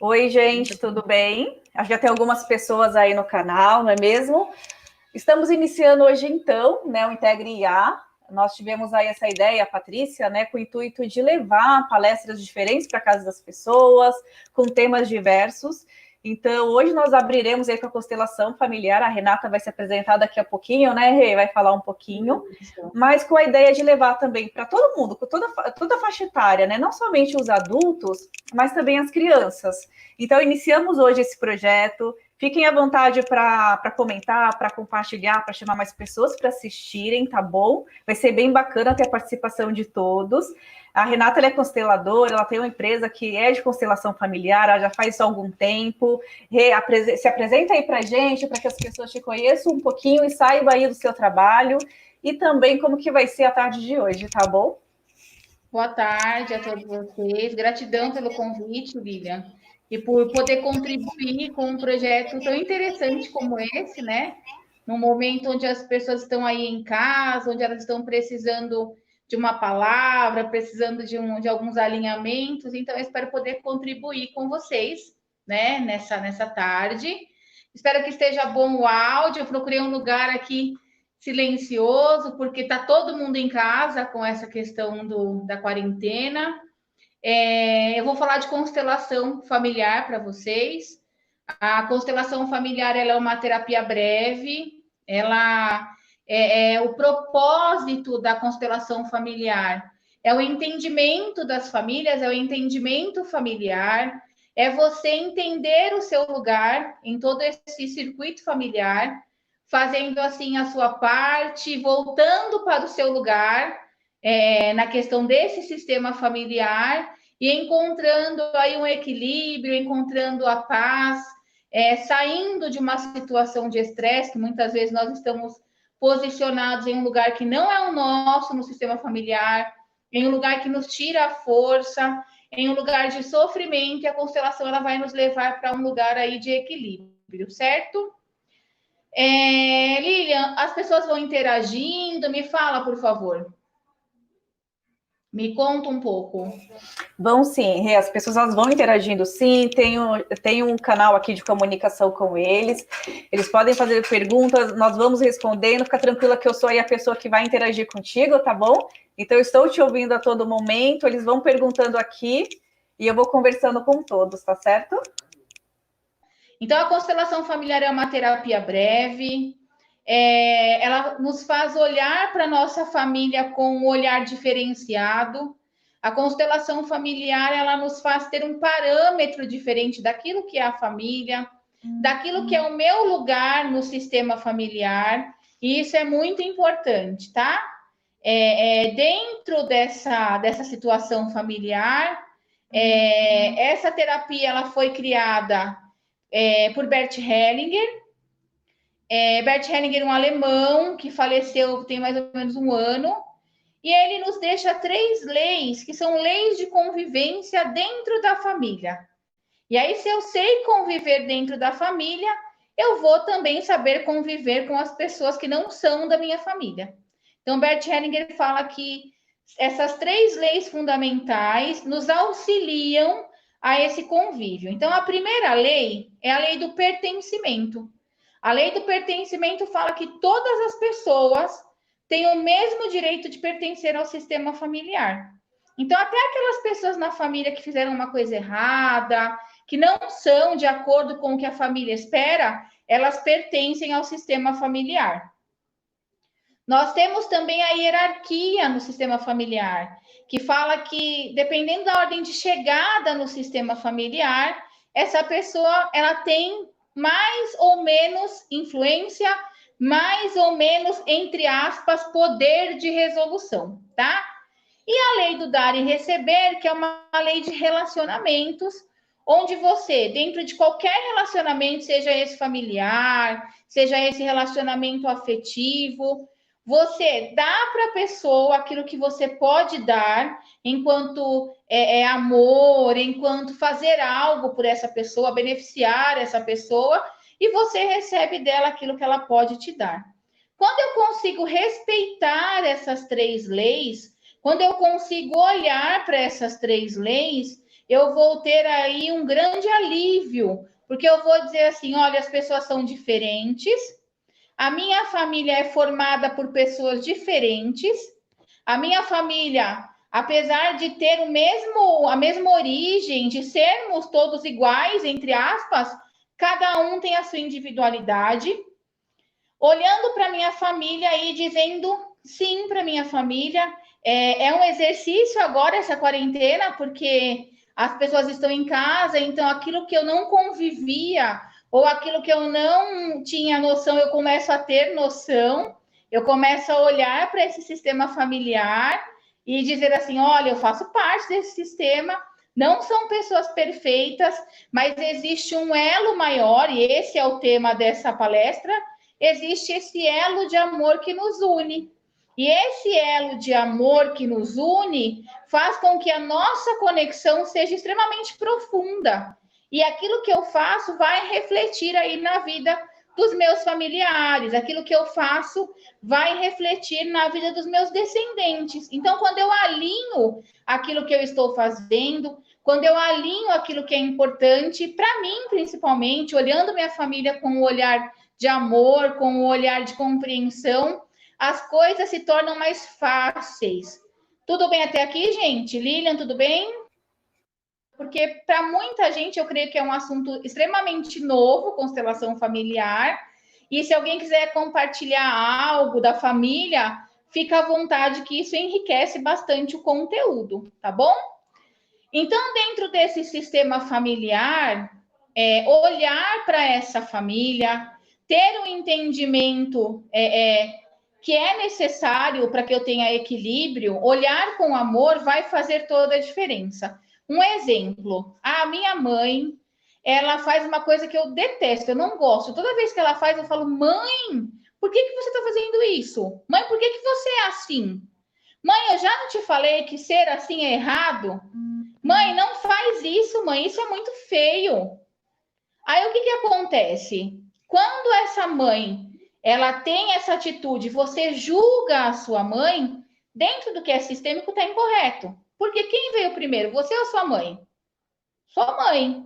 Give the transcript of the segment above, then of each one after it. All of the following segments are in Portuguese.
Oi, gente, tudo bem? Acho que já tem algumas pessoas aí no canal, não é mesmo? Estamos iniciando hoje, então, né, o Integre IA. Nós tivemos aí essa ideia, a Patrícia, né, com o intuito de levar palestras diferentes para a casa das pessoas, com temas diversos. Então, hoje nós abriremos aí com a constelação familiar. A Renata vai se apresentar daqui a pouquinho, né, Rê? Vai falar um pouquinho, mas com a ideia de levar também para todo mundo, com toda a faixa etária, né? Não somente os adultos, mas também as crianças. Então, iniciamos hoje esse projeto. Fiquem à vontade para comentar, para compartilhar, para chamar mais pessoas para assistirem, tá bom? Vai ser bem bacana ter a participação de todos. A Renata ela é consteladora, ela tem uma empresa que é de constelação familiar, ela já faz isso há algum tempo. Se apresenta aí para a gente, para que as pessoas te conheçam um pouquinho e saibam aí do seu trabalho e também como que vai ser a tarde de hoje, tá bom? Boa tarde a todos vocês. Gratidão pelo convite, Lilian, e por poder contribuir com um projeto tão interessante como esse, né? Num momento onde as pessoas estão aí em casa, onde elas estão precisando de uma palavra, precisando de alguns alinhamentos. Então, eu espero poder contribuir com vocês, né? Nessa tarde. Espero que esteja bom o áudio. Eu procurei um lugar aqui silencioso, porque está todo mundo em casa com essa questão da quarentena. Eu vou falar de constelação familiar para vocês. A constelação familiar ela é uma terapia breve, ela o propósito da constelação familiar é o entendimento das famílias, é o entendimento familiar, é você entender o seu lugar em todo esse circuito familiar, fazendo assim a sua parte, voltando para o seu lugar, na questão desse sistema familiar e encontrando aí um equilíbrio, encontrando a paz, saindo de uma situação de estresse, que muitas vezes nós estamos posicionados em um lugar que não é o nosso no sistema familiar, em um lugar que nos tira a força, em um lugar de sofrimento, e a constelação ela vai nos levar para um lugar aí de equilíbrio, certo? Lilian, as pessoas vão interagindo, me fala, por favor. Me conta um pouco. Vão sim, as pessoas elas vão interagindo sim, tem um canal aqui de comunicação com eles, eles podem fazer perguntas, nós vamos respondendo, fica tranquila que eu sou aí a pessoa que vai interagir contigo, tá bom? Então eu estou te ouvindo a todo momento, eles vão perguntando aqui e eu vou conversando com todos, tá certo? Então a constelação familiar é uma terapia breve, ela nos faz olhar para a nossa família com um olhar diferenciado. A constelação familiar, ela nos faz ter um parâmetro diferente daquilo que é a família, daquilo que é o meu lugar no sistema familiar, e isso é muito importante, tá? Dentro dessa situação familiar, essa terapia ela foi criada por Bert Hellinger. Bert Hellinger, um alemão que faleceu tem mais ou menos um ano, e ele nos deixa 3 leis, que são leis de convivência dentro da família. E aí, se eu sei conviver dentro da família, eu vou também saber conviver com as pessoas que não são da minha família. Então, Bert Hellinger fala que essas 3 leis fundamentais nos auxiliam a esse convívio. Então, a primeira lei é a lei do pertencimento. A lei do pertencimento fala que todas as pessoas têm o mesmo direito de pertencer ao sistema familiar. Então, até aquelas pessoas na família que fizeram uma coisa errada, que não são de acordo com o que a família espera, elas pertencem ao sistema familiar. Nós temos também a hierarquia no sistema familiar, que fala que, dependendo da ordem de chegada no sistema familiar, essa pessoa ela tem mais ou menos influência, mais ou menos, entre aspas, poder de resolução, tá? E a lei do dar e receber, que é uma lei de relacionamentos, onde você, dentro de qualquer relacionamento, seja esse familiar, seja esse relacionamento afetivo, você dá para a pessoa aquilo que você pode dar, enquanto amor, enquanto fazer algo por essa pessoa, beneficiar essa pessoa, e você recebe dela aquilo que ela pode te dar. Quando eu consigo respeitar essas 3 leis, quando eu consigo olhar para essas 3 leis, eu vou ter aí um grande alívio, porque eu vou dizer assim, olha, as pessoas são diferentes, a minha família é formada por pessoas diferentes, a minha família, apesar de ter a mesma origem, de sermos todos iguais, entre aspas, cada um tem a sua individualidade. Olhando para minha família e dizendo sim para minha família. É um exercício agora essa quarentena, porque as pessoas estão em casa, então aquilo que eu não convivia ou aquilo que eu não tinha noção, eu começo a ter noção, eu começo a olhar para esse sistema familiar e dizer assim, olha, eu faço parte desse sistema, não são pessoas perfeitas, mas existe um elo maior, e esse é o tema dessa palestra, existe esse elo de amor que nos une. E esse elo de amor que nos une faz com que a nossa conexão seja extremamente profunda. E aquilo que eu faço vai refletir aí na vida dos meus familiares, aquilo que eu faço vai refletir na vida dos meus descendentes. Então, quando eu alinho aquilo que eu estou fazendo, quando eu alinho aquilo que é importante, para mim, principalmente, olhando minha família com um olhar de amor, com um olhar de compreensão, as coisas se tornam mais fáceis. Tudo bem até aqui, gente? Lilian, tudo bem? Porque para muita gente eu creio que é um assunto extremamente novo, constelação familiar. E se alguém quiser compartilhar algo da família, fica à vontade, que isso enriquece bastante o conteúdo, tá bom? Então, dentro desse sistema familiar, olhar para essa família, ter um entendimento que é necessário para que eu tenha equilíbrio, olhar com amor vai fazer toda a diferença. Um exemplo, a minha mãe, ela faz uma coisa que eu detesto, eu não gosto. Toda vez que ela faz, eu falo, mãe, por que você está fazendo isso? Mãe, por que você é assim? Mãe, eu já não te falei que ser assim é errado? Mãe, não faz isso, mãe, isso é muito feio. Aí o que acontece? Quando essa mãe ela tem essa atitude, você julga a sua mãe, dentro do que é sistêmico está incorreto. Porque quem veio primeiro, você ou sua mãe? Sua mãe.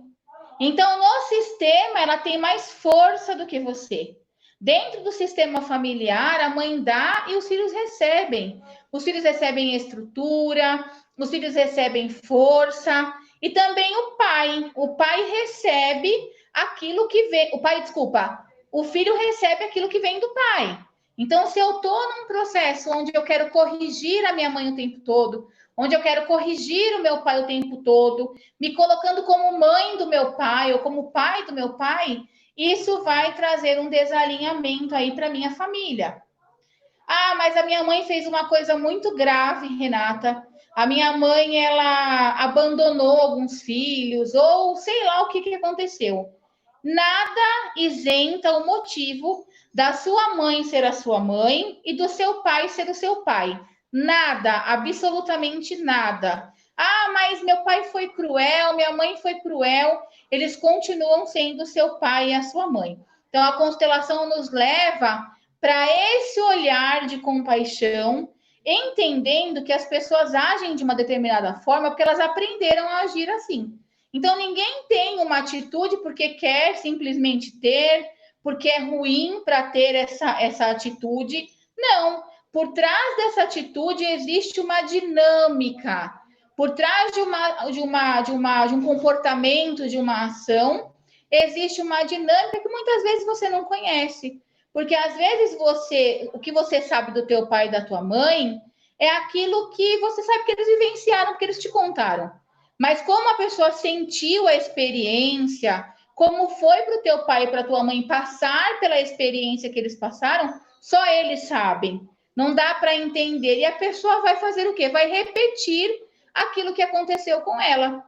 Então, no sistema, ela tem mais força do que você. Dentro do sistema familiar, a mãe dá e os filhos recebem. Os filhos recebem estrutura, os filhos recebem força, e também o pai. O pai recebe aquilo que vem. O filho recebe aquilo que vem do pai. Então, se eu estou num processo onde eu quero corrigir a minha mãe o tempo todo, onde eu quero corrigir o meu pai o tempo todo, me colocando como mãe do meu pai ou como pai do meu pai, isso vai trazer um desalinhamento aí para minha família. Ah, mas a minha mãe fez uma coisa muito grave, Renata. A minha mãe, ela abandonou alguns filhos, ou sei lá o que aconteceu. Nada isenta o motivo da sua mãe ser a sua mãe e do seu pai ser o seu pai. Nada, absolutamente nada. Ah, mas meu pai foi cruel, minha mãe foi cruel. Eles continuam sendo seu pai e a sua mãe. Então, a constelação nos leva para esse olhar de compaixão, entendendo que as pessoas agem de uma determinada forma porque elas aprenderam a agir assim. Então, ninguém tem uma atitude porque quer simplesmente ter, porque é ruim para ter essa atitude. Não, por trás dessa atitude existe uma dinâmica. Por trás de um comportamento, de uma ação, existe uma dinâmica que muitas vezes você não conhece. Porque às vezes o que você sabe do teu pai e da tua mãe é aquilo que você sabe que eles vivenciaram, porque eles te contaram. Mas como a pessoa sentiu a experiência, como foi para o teu pai e para a tua mãe passar pela experiência que eles passaram, só eles sabem. Não dá para entender. E a pessoa vai fazer o quê? Vai repetir aquilo que aconteceu com ela.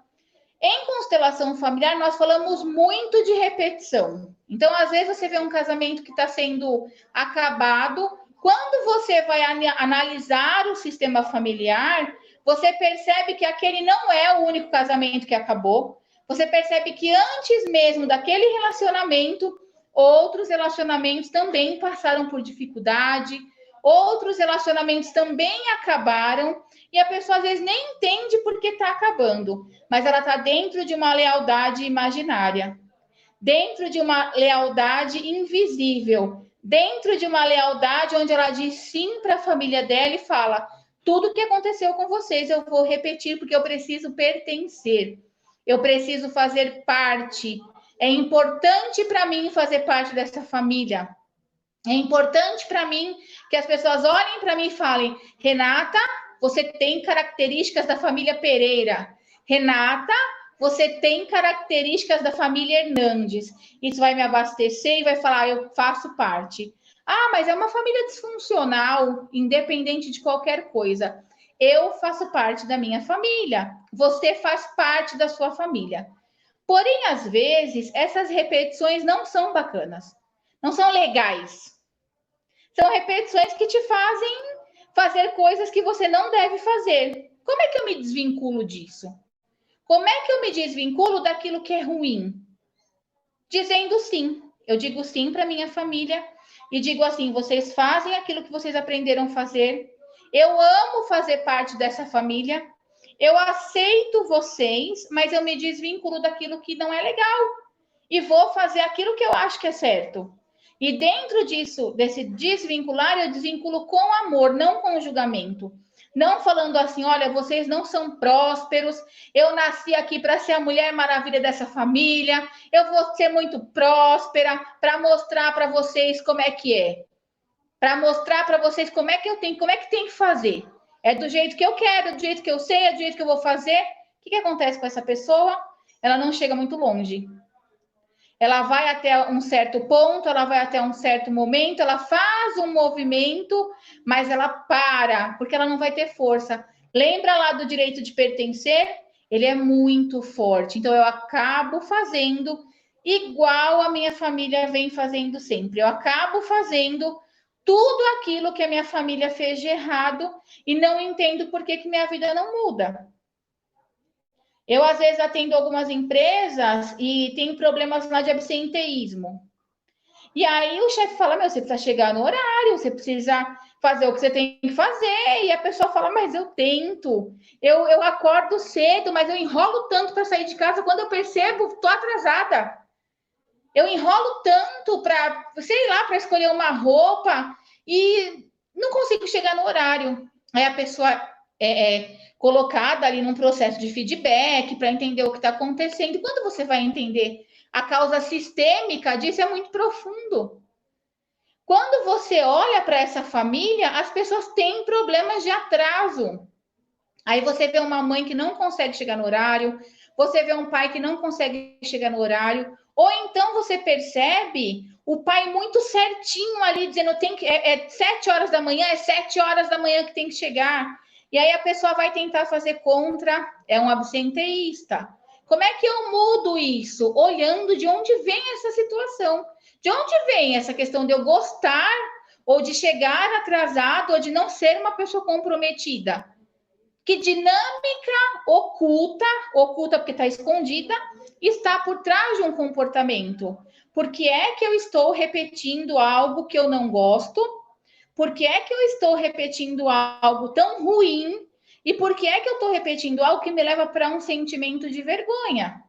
Em constelação familiar, nós falamos muito de repetição. Então, às vezes, você vê um casamento que está sendo acabado. Quando você vai analisar o sistema familiar, você percebe que aquele não é o único casamento que acabou. Você percebe que antes mesmo daquele relacionamento, outros relacionamentos também passaram por dificuldade, Outros relacionamentos também acabaram e a pessoa às vezes nem entende por que está acabando, mas ela está dentro de uma lealdade imaginária, dentro de uma lealdade invisível, dentro de uma lealdade onde ela diz sim para a família dela e fala: tudo que aconteceu com vocês eu vou repetir porque eu preciso pertencer, eu preciso fazer parte. É importante para mim fazer parte dessa família. É importante para mim que as pessoas olhem para mim e falem: Renata, você tem características da família Pereira. Renata, você tem características da família Hernandes. Isso vai me abastecer e vai falar: eu faço parte. Ah, mas é uma família disfuncional, independente de qualquer coisa. Eu faço parte da minha família. Você faz parte da sua família. Porém, às vezes, essas repetições não são bacanas, não são legais. São repetições que te fazem fazer coisas que você não deve fazer. Como é que eu me desvinculo disso? Como é que eu me desvinculo daquilo que é ruim? Dizendo sim. Eu digo sim para minha família e digo assim: vocês fazem aquilo que vocês aprenderam a fazer. Eu amo fazer parte dessa família. Eu aceito vocês, mas eu me desvinculo daquilo que não é legal e vou fazer aquilo que eu acho que é certo. E dentro disso, desse desvincular, eu desvinculo com amor, não com julgamento. Não falando assim: olha, vocês não são prósperos, eu nasci aqui para ser a mulher maravilha dessa família, eu vou ser muito próspera para mostrar para vocês como é que é. Para mostrar para vocês como é que eu tenho, como é que tem que fazer. É do jeito que eu quero, é do jeito que eu sei, é do jeito que eu vou fazer. O que acontece com essa pessoa? Ela não chega muito longe. Ela vai até um certo ponto, ela vai até um certo momento, ela faz um movimento, mas ela para, porque ela não vai ter força. Lembra lá do direito de pertencer? Ele é muito forte. Então, eu acabo fazendo igual a minha família vem fazendo sempre. Eu acabo fazendo tudo aquilo que a minha família fez de errado e não entendo por que minha vida não muda. Eu, às vezes, atendo algumas empresas e tem problemas lá de absenteísmo. E aí o chefe fala: meu, você precisa chegar no horário, você precisa fazer o que você tem que fazer. E a pessoa fala: mas eu tento, eu acordo cedo, mas eu enrolo tanto para sair de casa, quando eu percebo, estou atrasada. Eu enrolo tanto para, sei lá, para escolher uma roupa e não consigo chegar no horário. Aí a pessoa colocada ali num processo de feedback para entender o que está acontecendo. E quando você vai entender a causa sistêmica disso, é muito profundo. Quando você olha para essa família, as pessoas têm problemas de atraso. Aí você vê uma mãe que não consegue chegar no horário, você vê um pai que não consegue chegar no horário, ou então você percebe o pai muito certinho ali, dizendo: tem que, é 7 horas da manhã, é 7 horas da manhã que tem que chegar. E aí a pessoa vai tentar fazer contra, é um absenteísta. Como é que eu mudo isso? Olhando de onde vem essa situação. De onde vem essa questão de eu gostar, ou de chegar atrasado, ou de não ser uma pessoa comprometida? Que dinâmica oculta porque está escondida, está por trás de um comportamento? Por que é que eu estou repetindo algo que eu não gosto? Por que é que eu estou repetindo algo tão ruim? E por que é que eu estou repetindo algo que me leva para um sentimento de vergonha?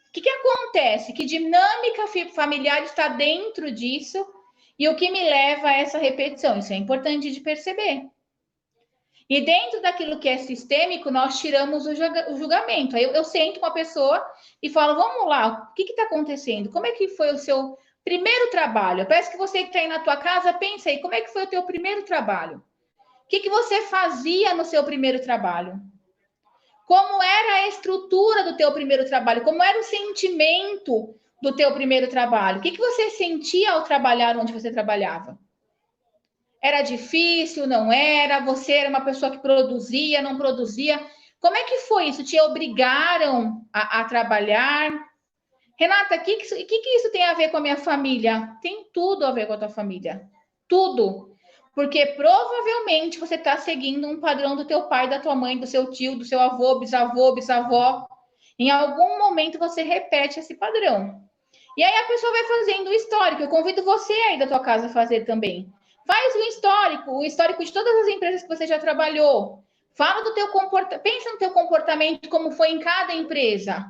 O que acontece? Que dinâmica familiar está dentro disso? E o que me leva a essa repetição? Isso é importante de perceber. E dentro daquilo que é sistêmico, nós tiramos o julgamento. Aí eu sento com a pessoa e falo: vamos lá, o que está acontecendo? Como é que foi o seu primeiro trabalho? Parece que você que está aí na tua casa, pensa aí, como é que foi o teu primeiro trabalho? O que você fazia no seu primeiro trabalho? Como era a estrutura do teu primeiro trabalho? Como era o sentimento do teu primeiro trabalho? O que você sentia ao trabalhar onde você trabalhava? Era difícil, não era? Você era uma pessoa que produzia, não produzia? Como é que foi isso? Te obrigaram a trabalhar? Renata, o que isso tem a ver com a minha família? Tem tudo a ver com a tua família. Tudo. Porque provavelmente você está seguindo um padrão do teu pai, da tua mãe, do seu tio, do seu avô, bisavô, bisavó. Em algum momento você repete esse padrão. E aí a pessoa vai fazendo o histórico. Eu convido você aí da tua casa a fazer também. Faz o histórico de todas as empresas que você já trabalhou. Fala do teu comportamento, pensa no teu comportamento, como foi em cada empresa.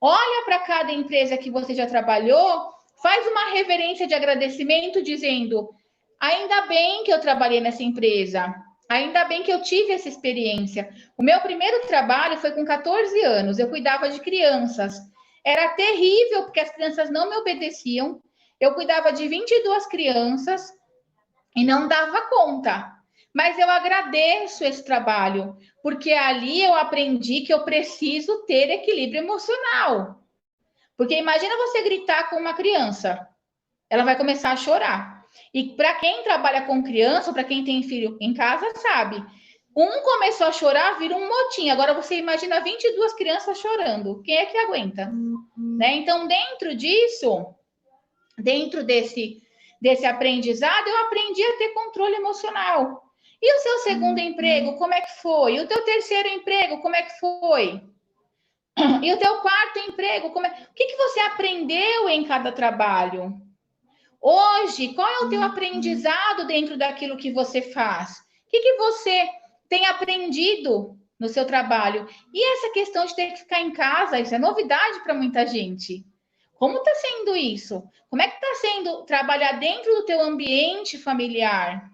Olha para cada empresa que você já trabalhou, faz uma reverência de agradecimento dizendo: ainda bem que eu trabalhei nessa empresa, ainda bem que eu tive essa experiência. O meu primeiro trabalho foi com 14 anos, eu cuidava de crianças. Era terrível, porque as crianças não me obedeciam. Eu cuidava de 22 crianças e não dava conta. Mas eu agradeço esse trabalho, porque ali eu aprendi que eu preciso ter equilíbrio emocional. Porque imagina você gritar com uma criança, ela vai começar a chorar. E para quem trabalha com criança, para quem tem filho em casa, sabe, um começou a chorar, vira um motim. Agora você imagina 22 crianças chorando. Quem é que aguenta? Né? Então, dentro disso, dentro desse aprendizado, eu aprendi a ter controle emocional. E o seu segundo emprego, como é que foi? E o teu terceiro emprego, como é que foi? E o teu quarto emprego, como é... O que você aprendeu em cada trabalho? Hoje, qual é o teu aprendizado dentro daquilo que você faz? O que você tem aprendido no seu trabalho? E essa questão de ter que ficar em casa, isso é novidade para muita gente. Como está sendo isso? Como é que está sendo trabalhar dentro do teu ambiente familiar?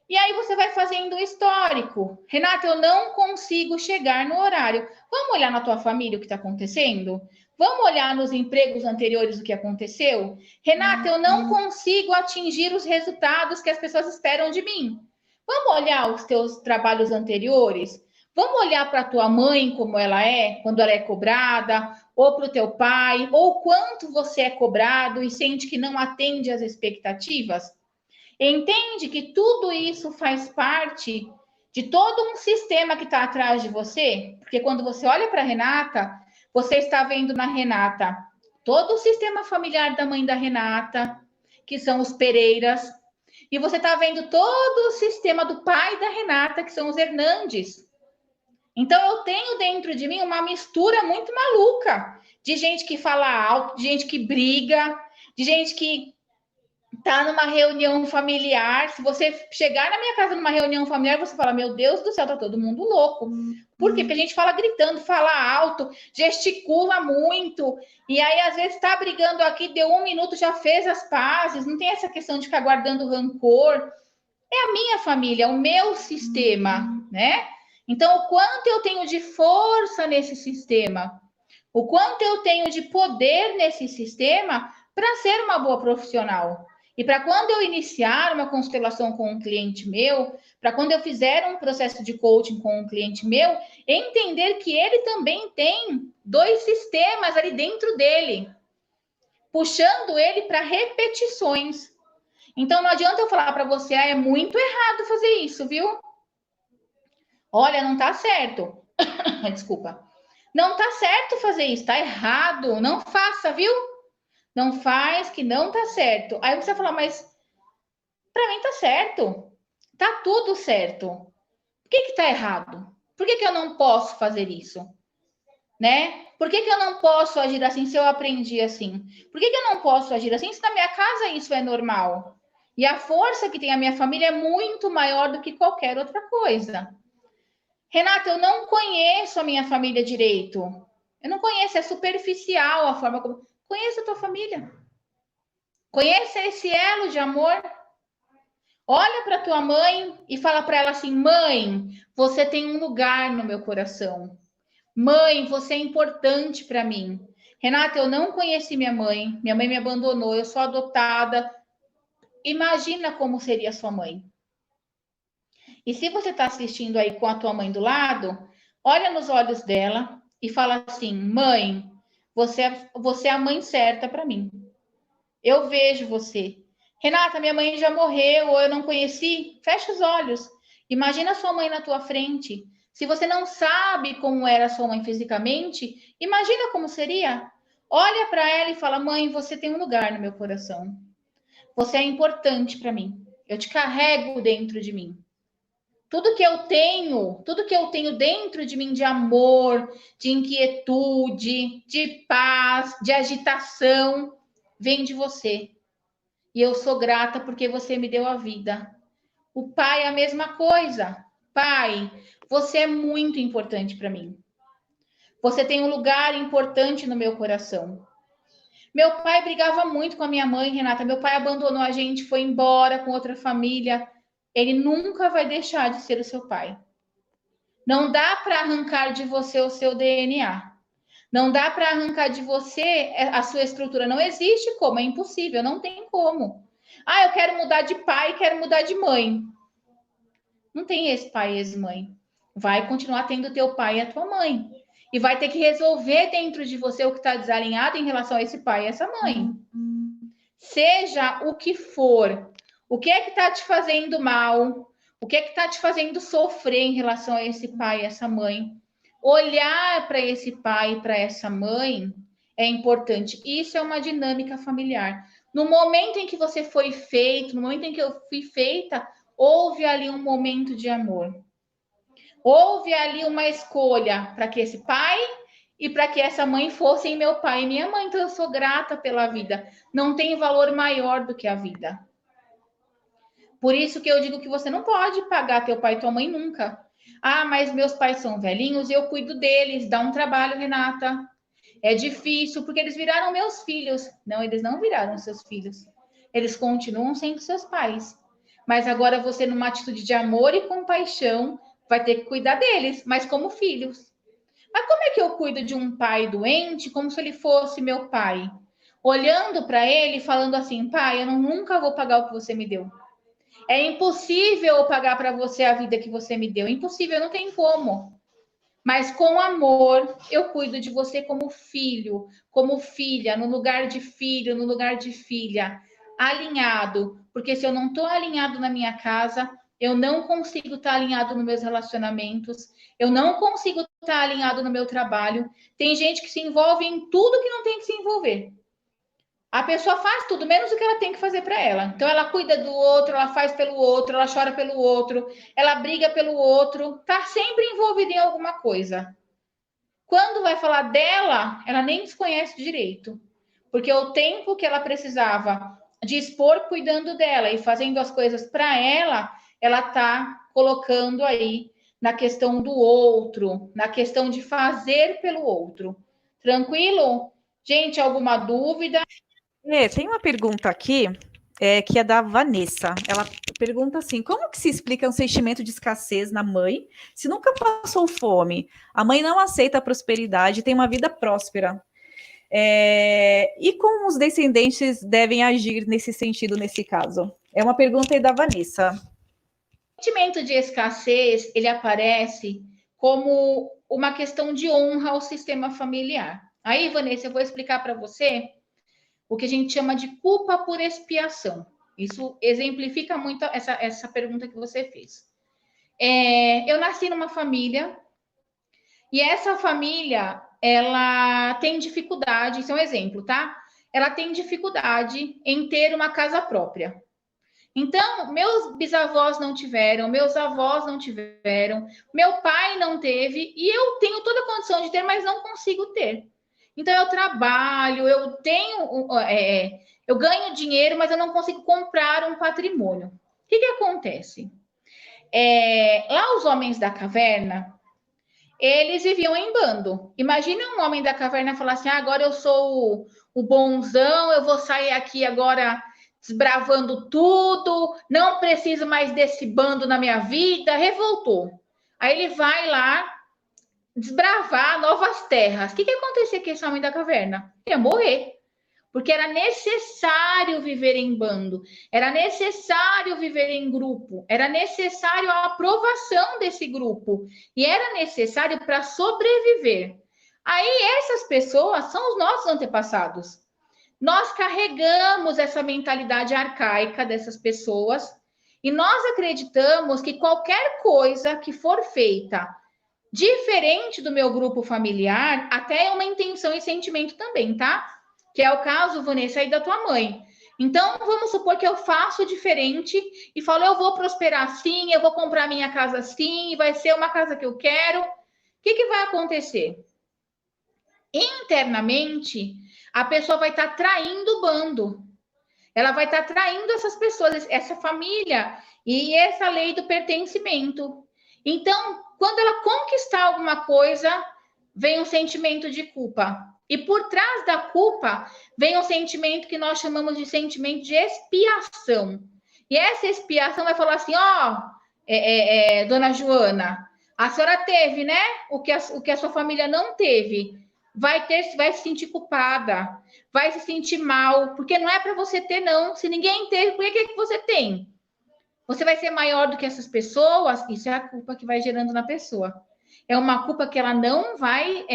E aí você vai fazendo o histórico. Renata, eu não consigo chegar no horário. Vamos olhar na tua família o que está acontecendo? Vamos olhar nos empregos anteriores o que aconteceu? Renata, eu não consigo atingir os resultados que as pessoas esperam de mim. Vamos olhar os teus trabalhos anteriores? Vamos olhar para a tua mãe como ela é, quando ela é cobrada, ou para o teu pai, ou quanto você é cobrado e sente que não atende às expectativas? Entende que tudo isso faz parte de todo um sistema que está atrás de você? Porque quando você olha para a Renata, você está vendo na Renata todo o sistema familiar da mãe da Renata, que são os Pereiras, e você está vendo todo o sistema do pai da Renata, que são os Hernandes. Então, eu tenho dentro de mim uma mistura muito maluca de gente que fala alto, de gente que briga, de gente que tá numa reunião familiar. Se você chegar na minha casa numa reunião familiar, você fala: meu Deus do céu, tá todo mundo louco. Por quê? Porque a gente fala gritando, fala alto, gesticula muito. E aí, às vezes, tá brigando aqui, deu 1 minuto, já fez as pazes. Não tem essa questão de ficar guardando rancor. É a minha família, é o meu sistema, né? Então, o quanto eu tenho de força nesse sistema, o quanto eu tenho de poder nesse sistema para ser uma boa profissional. E para quando eu iniciar uma constelação com um cliente meu, para quando eu fizer um processo de coaching com um cliente meu, entender que ele também tem 2 sistemas ali dentro dele, puxando ele para repetições. Então, não adianta eu falar para você: é muito errado fazer isso, viu? Olha, não tá certo. Desculpa. Não tá certo fazer isso, tá errado. Não faça, viu? Não faz, que não tá certo. Aí você vai falar: mas para mim tá certo. Tá tudo certo. Por que tá errado? Por que eu não posso fazer isso? Né? Por que eu não posso agir assim se eu aprendi assim? Por que eu não posso agir assim se na minha casa isso é normal? E a força que tem a minha família é muito maior do que qualquer outra coisa. Renata, eu não conheço a minha família direito. Eu não conheço, é superficial a forma como... Conheça a tua família. Conheça esse elo de amor. Olha para tua mãe e fala para ela assim: mãe, você tem um lugar no meu coração. Mãe, você é importante para mim. Renata, eu não conheci minha mãe me abandonou, eu sou adotada. Imagina como seria a sua mãe. E se você está assistindo aí com a tua mãe do lado, olha nos olhos dela e fala assim: mãe, você é a mãe certa para mim. Eu vejo você. Renata, minha mãe já morreu ou eu não conheci. Fecha os olhos. Imagina a sua mãe na tua frente. Se você não sabe como era a sua mãe fisicamente, imagina como seria. Olha para ela e fala: mãe, você tem um lugar no meu coração. Você é importante para mim. Eu te carrego dentro de mim. Tudo que eu tenho dentro de mim de amor, de inquietude, de paz, de agitação, vem de você. e eu sou grata porque você me deu a vida. O pai é a mesma coisa. Pai, você é muito importante para mim. Você tem um lugar importante no meu coração. Meu pai brigava muito com a minha mãe, Renata. Meu pai abandonou a gente, foi embora com outra família. Ele nunca vai deixar de ser o seu pai. Não dá para arrancar de você o seu DNA. Não dá para arrancar de você a sua estrutura. Não existe como, é impossível, não tem como. Ah, eu quero mudar de pai, quero mudar de mãe. Não tem esse pai e esse mãe. Vai continuar tendo teu pai e a tua mãe. E vai ter que resolver dentro de você o que está desalinhado em relação a esse pai e essa mãe. Seja o que for. O que é que está te fazendo mal? O que é que está te fazendo sofrer em relação a esse pai e essa mãe? Olhar para esse pai e para essa mãe é importante. Isso é uma dinâmica familiar. No momento em que você foi feito, no momento em que eu fui feita, houve ali um momento de amor. Houve ali uma escolha para que esse pai e para que essa mãe fossem meu pai e minha mãe. Então eu sou grata pela vida. Não tem valor maior do que a vida. Por isso que eu digo que você não pode pagar teu pai e tua mãe nunca. Ah, mas meus pais são velhinhos e eu cuido deles. Dá um trabalho, Renata. É difícil porque eles viraram meus filhos. Não, eles não viraram seus filhos. Eles continuam sendo seus pais. Mas agora você, numa atitude de amor e compaixão, vai ter que cuidar deles, mas como filhos. Mas como é que eu cuido de um pai doente como se ele fosse meu pai? Olhando para ele e falando assim: pai, eu nunca vou pagar o que você me deu. É impossível eu pagar para você a vida que você me deu. Impossível, não tem como. Mas com amor, eu cuido de você como filho, como filha, no lugar de filho, no lugar de filha, alinhado. Porque se eu não estou alinhado na minha casa, eu não consigo estar alinhado nos meus relacionamentos, eu não consigo estar alinhado no meu trabalho. Tem gente que se envolve em tudo que não tem que se envolver. A pessoa faz tudo, menos o que ela tem que fazer para ela. Então, ela cuida do outro, ela faz pelo outro, ela chora pelo outro, ela briga pelo outro, tá sempre envolvida em alguma coisa. Quando vai falar dela, ela nem desconhece direito. Porque o tempo que ela precisava dispor cuidando dela e fazendo as coisas para ela tá colocando aí na questão do outro, na questão de fazer pelo outro. Tranquilo? Gente, alguma dúvida? Tem uma pergunta aqui, que é da Vanessa. Ela pergunta assim: como que se explica um sentimento de escassez na mãe se nunca passou fome? A mãe não aceita a prosperidade e tem uma vida próspera. E como os descendentes devem agir nesse sentido, nesse caso? É uma pergunta aí da Vanessa. O sentimento de escassez, ele aparece como uma questão de honra ao sistema familiar. Aí, Vanessa, eu vou explicar para você o que a gente chama de culpa por expiação. Isso exemplifica muito essa pergunta que você fez. Eu nasci numa família e essa família ela tem dificuldade, isso é um exemplo, tá? Ela tem dificuldade em ter uma casa própria. Então, meus bisavós não tiveram, meus avós não tiveram, meu pai não teve, e eu tenho toda a condição de ter, mas não consigo ter. Então, eu trabalho, eu tenho, eu ganho dinheiro, mas eu não consigo comprar um patrimônio. O que acontece? Lá os homens da caverna, eles viviam em bando. Imagina um homem da caverna falar assim: agora eu sou o bonzão, eu vou sair aqui agora desbravando tudo, não preciso mais desse bando na minha vida, revoltou. Aí ele vai lá desbravar novas terras. O que acontecia com esse homem da caverna? Ele ia morrer. Porque era necessário viver em bando, era necessário viver em grupo, era necessário a aprovação desse grupo e era necessário para sobreviver. Aí essas pessoas são os nossos antepassados. Nós carregamos essa mentalidade arcaica dessas pessoas e nós acreditamos que qualquer coisa que for feita diferente do meu grupo familiar, até é uma intenção e sentimento também, tá? Que é o caso, Vanessa, aí da tua mãe. Então, vamos supor que eu faço diferente e falo, eu vou prosperar sim, eu vou comprar minha casa sim, vai ser uma casa que eu quero. O que vai acontecer? Internamente, a pessoa vai estar traindo o bando. ela vai estar traindo essas pessoas, essa família, e essa lei do pertencimento. Então, quando ela conquistar alguma coisa, vem um sentimento de culpa. E por trás da culpa, vem um sentimento que nós chamamos de sentimento de expiação. E essa expiação vai falar assim, dona Joana, a senhora teve, né? O que a sua família não teve. Vai se sentir culpada, vai se sentir mal, porque não é para você ter, não. Se ninguém teve, por que você tem? Você vai ser maior do que essas pessoas, isso é a culpa que vai gerando na pessoa. É uma culpa que ela não vai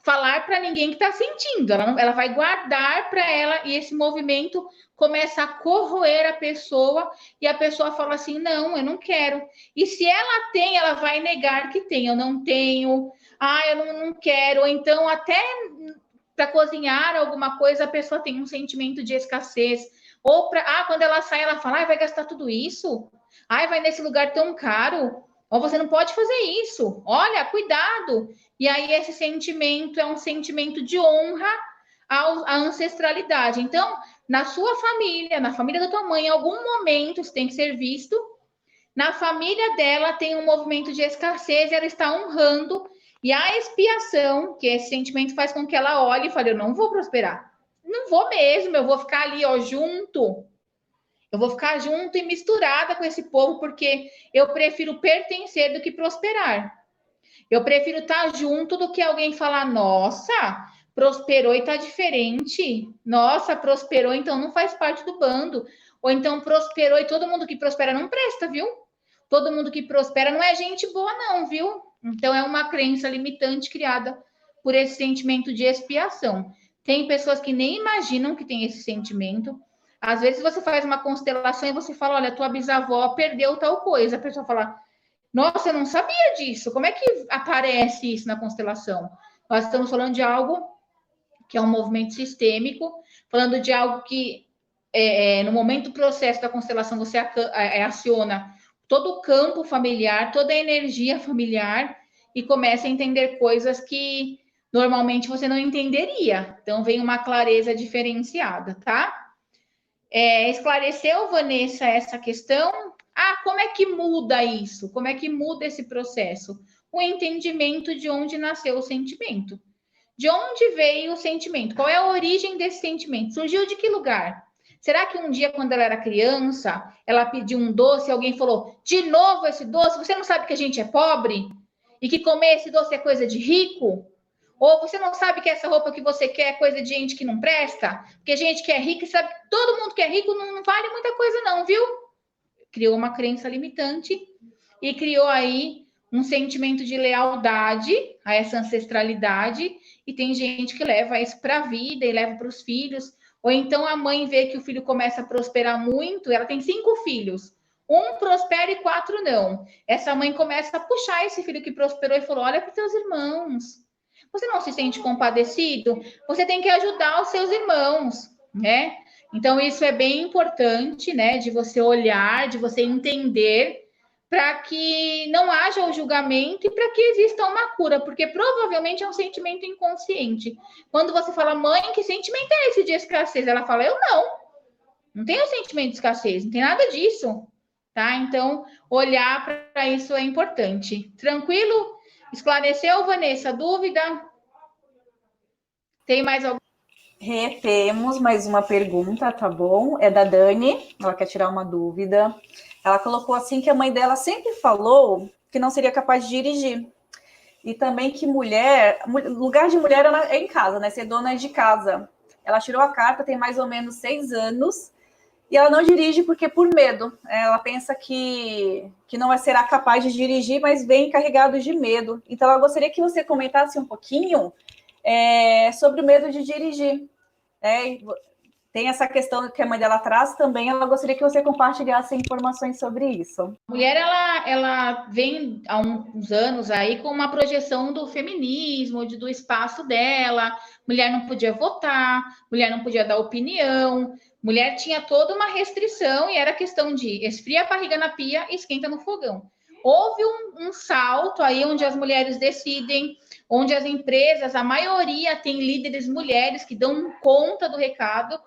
falar para ninguém que está sentindo, ela vai guardar para ela, e esse movimento começa a corroer a pessoa, e a pessoa fala assim, não, eu não quero. E se ela tem, ela vai negar que tem, eu não tenho, eu não quero. Ou então, até para cozinhar alguma coisa, a pessoa tem um sentimento de escassez. Ou quando ela sai, ela fala, vai gastar tudo isso? Vai nesse lugar tão caro? Ou você não pode fazer isso. Olha, cuidado. E aí esse sentimento é um sentimento de honra à ancestralidade. Então, na sua família, na família da tua mãe, em algum momento isso tem que ser visto. Na família dela tem um movimento de escassez, ela está honrando. E a expiação, que esse sentimento faz com que ela olhe e fale, eu não vou prosperar. Não vou mesmo, eu vou ficar ali, junto. Eu vou ficar junto e misturada com esse povo, porque eu prefiro pertencer do que prosperar. Eu prefiro estar junto do que alguém falar, nossa, prosperou e está diferente. Nossa, prosperou, então não faz parte do bando. Ou então prosperou e todo mundo que prospera não presta, viu? Todo mundo que prospera não é gente boa, não, viu? Então é uma crença limitante criada por esse sentimento de expiação. Tem pessoas que nem imaginam que tem esse sentimento. Às vezes você faz uma constelação e você fala, olha, tua bisavó perdeu tal coisa. A pessoa fala, nossa, eu não sabia disso. Como é que aparece isso na constelação? Nós estamos falando de algo que é um movimento sistêmico, falando de algo que, no momento do processo da constelação, você aciona todo o campo familiar, toda a energia familiar, e começa a entender coisas que normalmente você não entenderia. Então, vem uma clareza diferenciada, tá? Esclareceu, Vanessa, essa questão? Como é que muda isso? Como é que muda esse processo? O entendimento de onde nasceu o sentimento. De onde veio o sentimento? Qual é a origem desse sentimento? Surgiu de que lugar? Será que um dia, quando ela era criança, ela pediu um doce e alguém falou, de novo esse doce? Você não sabe que a gente é pobre? E que comer esse doce é coisa de rico? Ou você não sabe que essa roupa que você quer é coisa de gente que não presta? Porque gente que é rica sabe que todo mundo que é rico não vale muita coisa não, viu? Criou uma crença limitante e criou aí um sentimento de lealdade a essa ancestralidade, e tem gente que leva isso para a vida e leva para os filhos. Ou então a mãe vê que o filho começa a prosperar muito, ela tem 5 filhos, um prospera e 4 não. Essa mãe começa a puxar esse filho que prosperou e falou, olha para os teus irmãos, você não se sente compadecido? Você tem que ajudar os seus irmãos, né? Então, isso é bem importante, né? De você olhar, de você entender, para que não haja o julgamento e para que exista uma cura, porque provavelmente é um sentimento inconsciente. Quando você fala, mãe, que sentimento é esse de escassez? Ela fala, eu não tenho sentimento de escassez, não tem nada disso, tá? Então, olhar para isso é importante. Tranquilo? Esclareceu, Vanessa? Dúvida? Tem mais alguma? Temos mais uma pergunta, tá bom? É da Dani, ela quer tirar uma dúvida. Ela colocou assim que a mãe dela sempre falou que não seria capaz de dirigir. E também que lugar de mulher é em casa, né? Ser dona de casa. Ela tirou a carta, tem mais ou menos 6 anos, e ela não dirige porque por medo. Ela pensa que não será capaz de dirigir, mas vem carregado de medo. Então, ela gostaria que você comentasse um pouquinho sobre o medo de dirigir. Tem essa questão que a mãe dela traz também, ela gostaria que você compartilhasse informações sobre isso. A mulher, ela vem há uns anos aí com uma projeção do feminismo, do espaço dela, mulher não podia votar, mulher não podia dar opinião, mulher tinha toda uma restrição e era questão de esfria a barriga na pia e esquenta no fogão. Houve um salto aí onde as mulheres decidem, onde as empresas, a maioria tem líderes mulheres que dão conta do recado,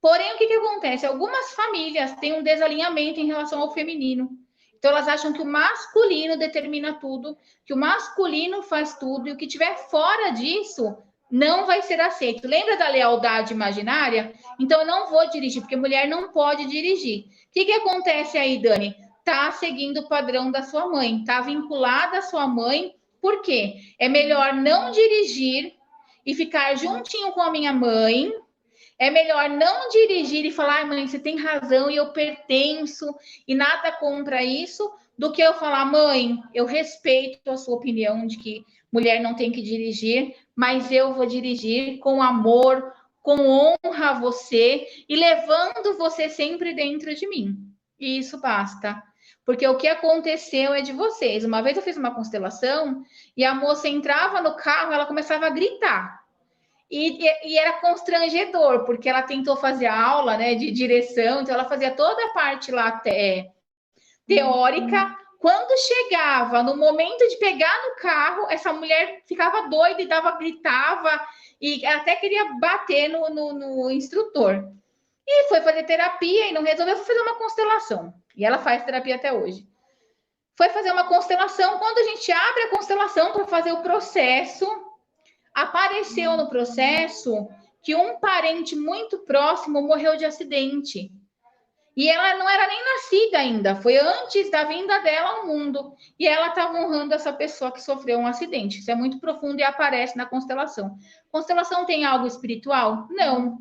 Porém, o que acontece? Algumas famílias têm um desalinhamento em relação ao feminino. Então, elas acham que o masculino determina tudo, que o masculino faz tudo, e o que tiver fora disso não vai ser aceito. Lembra da lealdade imaginária? Então, eu não vou dirigir, porque mulher não pode dirigir. O que acontece aí, Dani? Tá seguindo o padrão da sua mãe, tá vinculada à sua mãe. Por quê? É melhor não dirigir e ficar juntinho com a minha mãe. É melhor não dirigir e falar, mãe, você tem razão e eu pertenço e nada contra isso, do que eu falar, mãe, eu respeito a sua opinião de que mulher não tem que dirigir, mas eu vou dirigir com amor, com honra a você e levando você sempre dentro de mim. E isso basta. Porque o que aconteceu é de vocês. Uma vez eu fiz uma constelação e a moça entrava no carro, ela começava a gritar. E era constrangedor, porque ela tentou fazer a aula, né, de direção, então ela fazia toda a parte lá teórica. Quando chegava no momento de pegar no carro, essa mulher ficava doida e gritava e até queria bater no instrutor. E foi fazer terapia e não resolveu, foi fazer uma constelação. E ela faz terapia até hoje. Foi fazer uma constelação. Quando a gente abre a constelação para fazer o processo, apareceu no processo que um parente muito próximo morreu de acidente. E ela não era nem nascida ainda, foi antes da vinda dela ao mundo. E ela estava honrando essa pessoa que sofreu um acidente. Isso é muito profundo e aparece na constelação. Constelação tem algo espiritual? Não.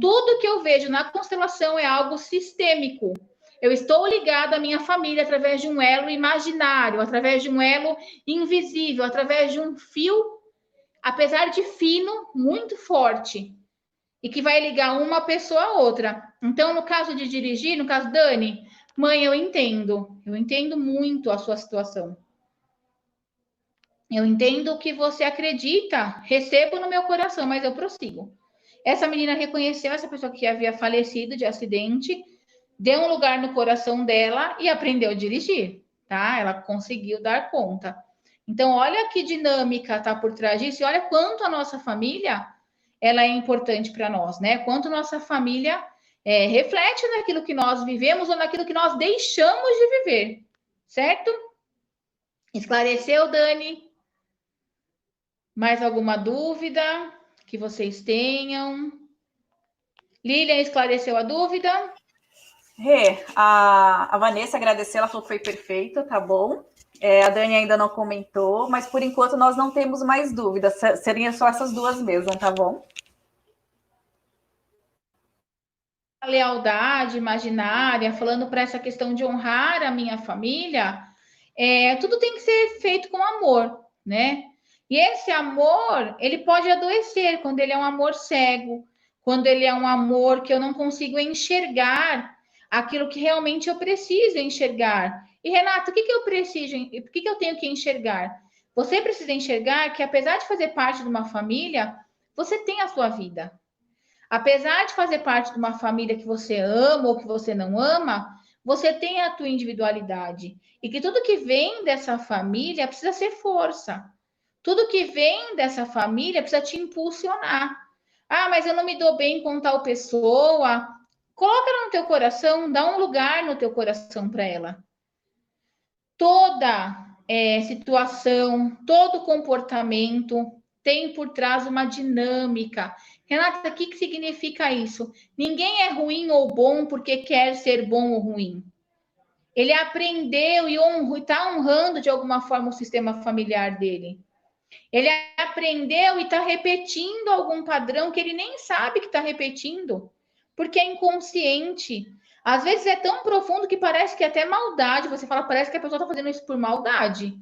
Tudo que eu vejo na constelação é algo sistêmico. Eu estou ligada à minha família através de um elo imaginário, através de um elo invisível, através de um fio, apesar de fino, muito forte, e que vai ligar uma pessoa a outra. Então, no caso de dirigir, no caso, Dani, mãe, eu entendo muito a sua situação. Eu entendo o que você acredita, recebo no meu coração, mas eu prossigo. Essa menina reconheceu essa pessoa que havia falecido de acidente, deu um lugar no coração dela e aprendeu a dirigir, tá? Ela conseguiu dar conta. Então, olha que dinâmica está por trás disso e olha quanto a nossa família ela é importante para nós, né? Quanto nossa família reflete naquilo que nós vivemos ou naquilo que nós deixamos de viver, certo? Esclareceu, Dani? Mais alguma dúvida que vocês tenham? Lilian, esclareceu a dúvida? A Vanessa agradeceu, ela falou que foi perfeito, tá bom. A Dani ainda não comentou, mas por enquanto nós não temos mais dúvidas. Seriam só essas duas mesmo, tá bom? A lealdade imaginária, falando para essa questão de honrar a minha família, tudo tem que ser feito com amor, né? E esse amor, ele pode adoecer quando ele é um amor cego, quando ele é um amor que eu não consigo enxergar aquilo que realmente eu preciso enxergar. E Renata, o que eu preciso, o que eu tenho que enxergar? Você precisa enxergar que, apesar de fazer parte de uma família, você tem a sua vida. Apesar de fazer parte de uma família que você ama ou que você não ama, você tem a tua individualidade. E que tudo que vem dessa família precisa ser força. Tudo que vem dessa família precisa te impulsionar. Ah, mas eu não me dou bem com tal pessoa. Coloca ela no teu coração, dá um lugar no teu coração para ela. Toda situação, todo comportamento tem por trás uma dinâmica. Renata, o que significa isso? Ninguém é ruim ou bom porque quer ser bom ou ruim. Ele aprendeu e está honrando de alguma forma o sistema familiar dele. Ele aprendeu e está repetindo algum padrão que ele nem sabe que está repetindo, porque é inconsciente. Às vezes é tão profundo que parece que é até maldade. Você fala, parece que a pessoa está fazendo isso por maldade.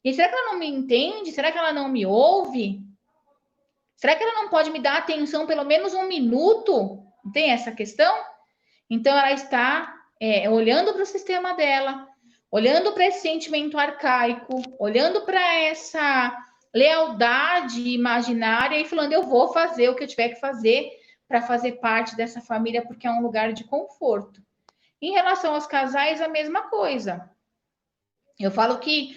E será que ela não me entende? Será que ela não me ouve? Será que ela não pode me dar atenção pelo menos um minuto? Não tem essa questão? Então, ela está olhando para o sistema dela, olhando para esse sentimento arcaico, olhando para essa lealdade imaginária e falando, eu vou fazer o que eu tiver que fazer para fazer parte dessa família, porque é um lugar de conforto. Em relação aos casais, a mesma coisa. Eu falo que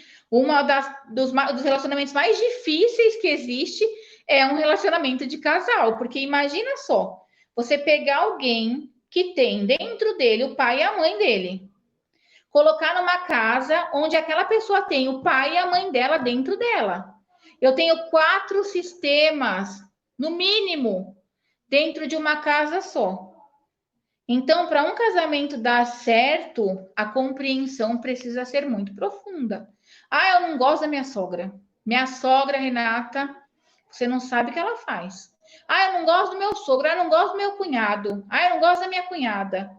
dos relacionamentos mais difíceis que existe é um relacionamento de casal, porque imagina só, você pegar alguém que tem dentro dele o pai e a mãe dele, colocar numa casa onde aquela pessoa tem o pai e a mãe dela dentro dela. Eu tenho 4 sistemas, no mínimo, dentro de uma casa só. Então, para um casamento dar certo, a compreensão precisa ser muito profunda. Ah, eu não gosto da minha sogra. Minha sogra, Renata, você não sabe o que ela faz. Ah, eu não gosto do meu sogro. Ah, eu não gosto do meu cunhado. Ah, eu não gosto da minha cunhada.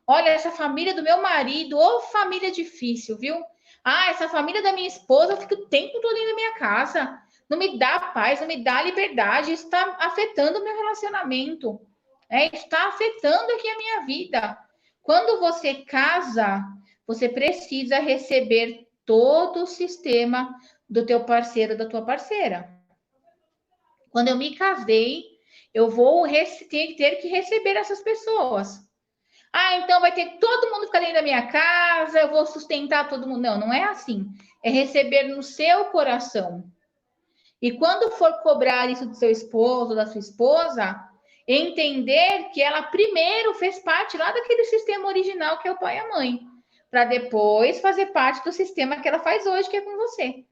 Olha, essa família do meu marido, ô família difícil, viu? Ah, essa família da minha esposa fica o tempo todo na minha casa. Não me dá paz, não me dá liberdade. Isso está afetando o meu relacionamento. Está afetando aqui a minha vida. Quando você casa, você precisa receber todo o sistema do teu parceiro, da tua parceira. Quando eu me casei, eu vou ter que receber essas pessoas. Ah, então vai ter que todo mundo ficar dentro da minha casa, eu vou sustentar todo mundo. Não, não é assim. É receber no seu coração. E quando for cobrar isso do seu esposo, da sua esposa, entender que ela primeiro fez parte lá daquele sistema original que é o pai e a mãe, para depois fazer parte do sistema que ela faz hoje, que é com você.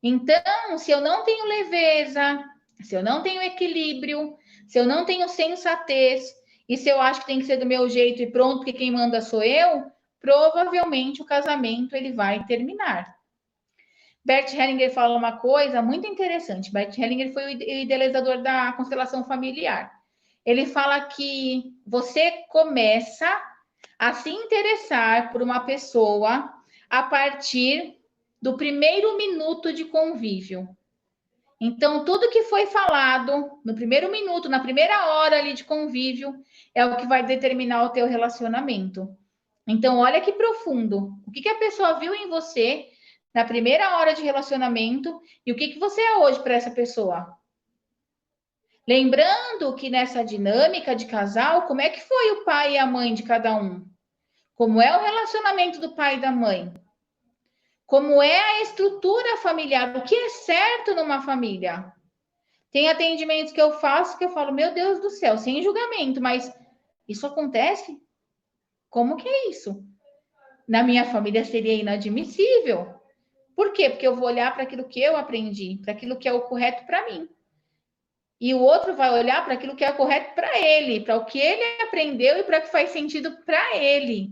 Então, se eu não tenho leveza, se eu não tenho equilíbrio, se eu não tenho sensatez, e se eu acho que tem que ser do meu jeito e pronto, porque quem manda sou eu, provavelmente o casamento ele vai terminar. Bert Hellinger fala uma coisa muito interessante. Bert Hellinger foi o idealizador da constelação familiar. Ele fala que você começa a se interessar por uma pessoa a partir do primeiro minuto de convívio. Então, tudo que foi falado no primeiro minuto, na primeira hora ali de convívio, é o que vai determinar o teu relacionamento. Então, olha que profundo. O que a pessoa viu em você na primeira hora de relacionamento e o que você é hoje para essa pessoa. Lembrando que nessa dinâmica de casal, como é que foi o pai e a mãe de cada um? Como é o relacionamento do pai e da mãe? Como é a estrutura familiar? O que é certo numa família? Tem atendimentos que eu faço que eu falo, meu Deus do céu, sem julgamento, mas isso acontece? Como que é isso? Na minha família seria inadmissível. Por quê? Porque eu vou olhar para aquilo que eu aprendi, para aquilo que é o correto para mim. E o outro vai olhar para aquilo que é correto para ele, para o que ele aprendeu e para o que faz sentido para ele.